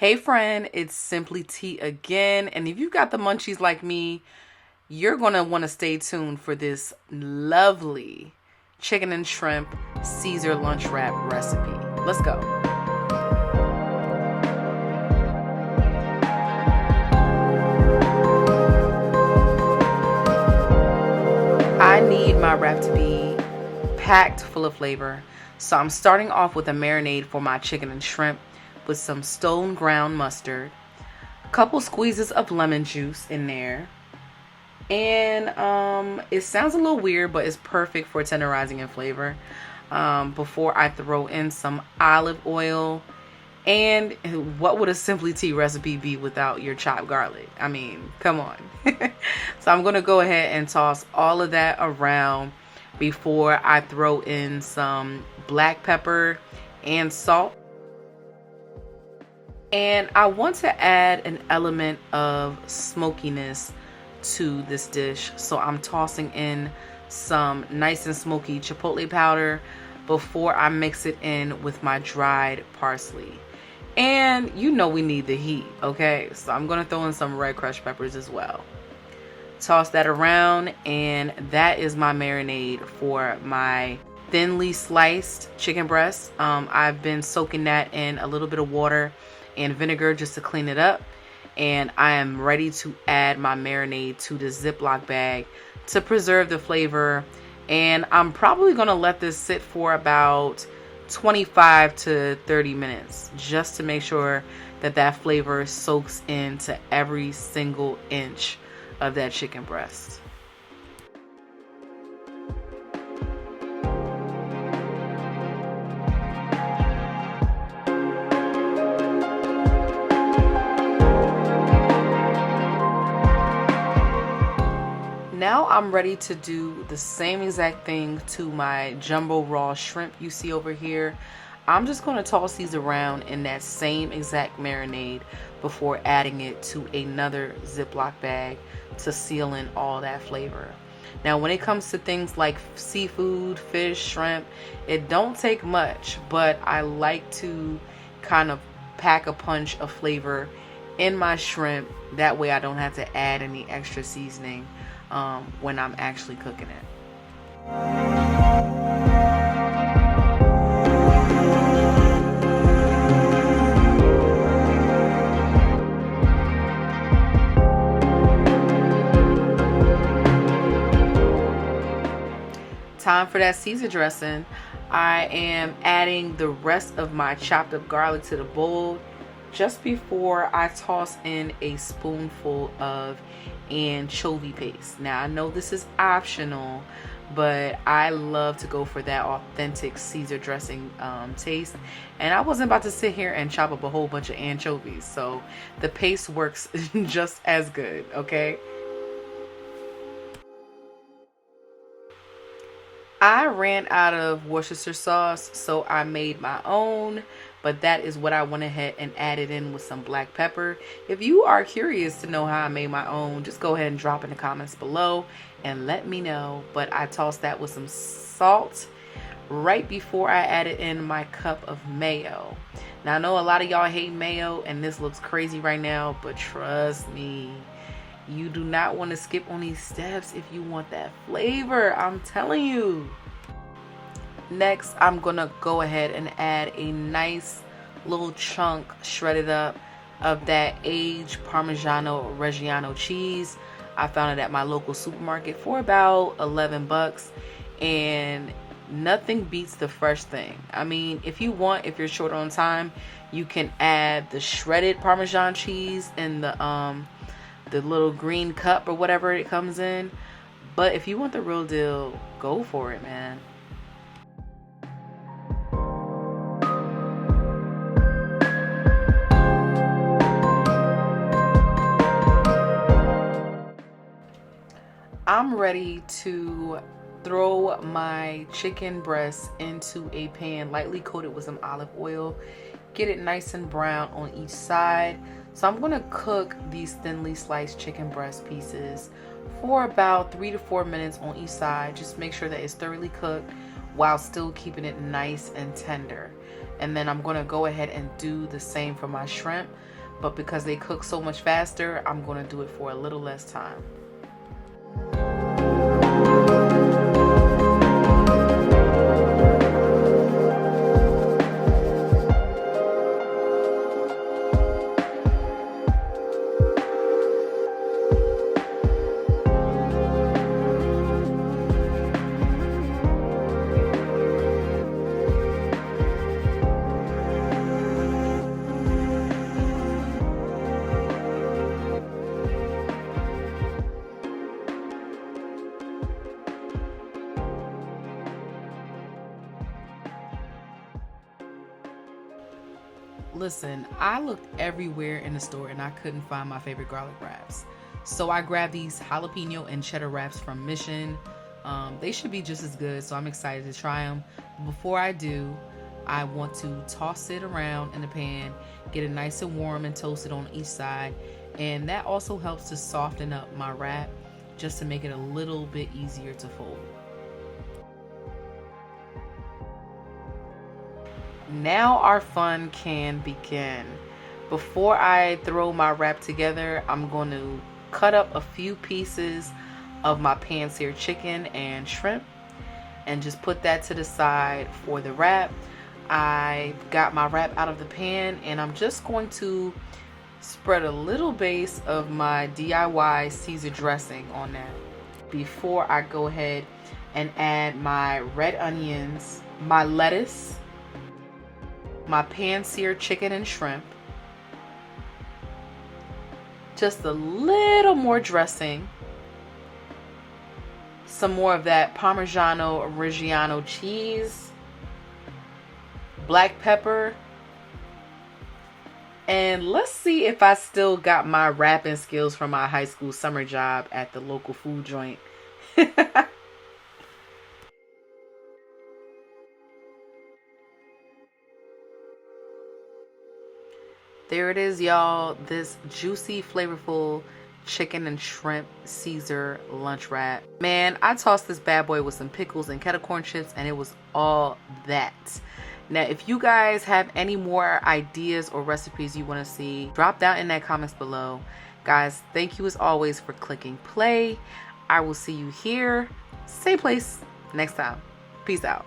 Hey friend, it's Simply Tea again, and if you got the munchies like me, you're going to want to stay tuned for this lovely chicken and shrimp Caesar lunch wrap recipe. Let's go. I need my wrap to be packed full of flavor, so I'm starting off with a marinade for my chicken and shrimp with some stone ground mustard, a couple squeezes of lemon juice in there, and it sounds a little weird, but it's perfect for tenderizing in flavor. Before I throw in some olive oil, and what would a Simply Tea recipe be without your chopped garlic? I mean, come on. So I'm gonna go ahead and toss all of that around before I throw in some black pepper and salt. And I want to add an element of smokiness to this dish, so I'm tossing in some nice and smoky chipotle powder before I mix it in with my dried parsley. And you know we need the heat, okay? So I'm gonna throw in some red crushed peppers as well. Toss that around, and that is my marinade for my thinly sliced chicken breast. I've been soaking that in a little bit of water and vinegar just to clean it up, and I am ready to add my marinade to the Ziploc bag to preserve the flavor. And I'm probably gonna let this sit for about 25 to 30 minutes just to make sure that that flavor soaks into every single inch of that chicken breast. Now I'm ready to do the same exact thing to my jumbo raw shrimp you see over here. I'm just going to toss these around in that same exact marinade before adding it to another Ziploc bag to seal in all that flavor. Now when it comes to things like seafood, fish, shrimp, it don't take much, but I like to kind of pack a punch of flavor in my shrimp. That way I don't have to add any extra seasoning when I'm actually cooking it. Time for that Caesar dressing. I am adding the rest of my chopped up garlic to the bowl just before I toss in a spoonful of anchovy paste. Now I know this is optional, but I love to go for that authentic Caesar dressing taste, and I wasn't about to sit here and chop up a whole bunch of anchovies, so the paste works just as good, okay? I ran out of Worcestershire sauce, so I made my own, but that is what I went ahead and added in with some black pepper. If you are curious to know how I made my own, just go ahead and drop in the comments below and let me know. But I tossed that with some salt right before I added in my cup of mayo. Now I know a lot of y'all hate mayo and this looks crazy right now, but trust me, you do not want to skip on these steps if you want that flavor. I'm telling you. Next, I'm gonna go ahead and add a nice little chunk shredded up of that aged Parmigiano Reggiano cheese. I found it at my local supermarket for about 11 bucks, and nothing beats the fresh thing. I mean, if you're short on time, you can add the shredded Parmesan cheese in the little green cup or whatever it comes in. But if you want the real deal, go for it, man. I'm ready to throw my chicken breast into a pan lightly coated with some olive oil. Get it nice and brown on each side. So I'm going to cook these thinly sliced chicken breast pieces for about 3 to 4 minutes on each side. Just make sure that it's thoroughly cooked while still keeping it nice and tender. And then I'm gonna go ahead and do the same for my shrimp, but because they cook so much faster, I'm gonna do it for a little less time. Listen, I looked everywhere in the store and I couldn't find my favorite garlic wraps. So I grabbed these jalapeno and cheddar wraps from Mission. They should be just as good, so I'm excited to try them. Before I do, I want to toss it around in the pan, get it nice and warm and toasted on each side. And that also helps to soften up my wrap, just to make it a little bit easier to fold. Now our fun can begin. Before I throw my wrap together, I'm going to cut up a few pieces of my pan-seared chicken and shrimp and just put that to the side for the wrap. I got my wrap out of the pan and I'm just going to spread a little base of my DIY Caesar dressing on that before I go ahead and add my red onions, my lettuce, my pan-seared chicken and shrimp, just a little more dressing, some more of that Parmigiano Reggiano cheese, black pepper, and let's see if I still got my wrapping skills from my high school summer job at the local food joint. There it is, y'all. This juicy, flavorful chicken and shrimp Caesar lunch wrap. Man, I tossed this bad boy with some pickles and kettle corn chips and it was all that. Now, if you guys have any more ideas or recipes you want to see, drop down in that comments below. Guys, thank you as always for clicking play. I will see you here, same place, next time. Peace out.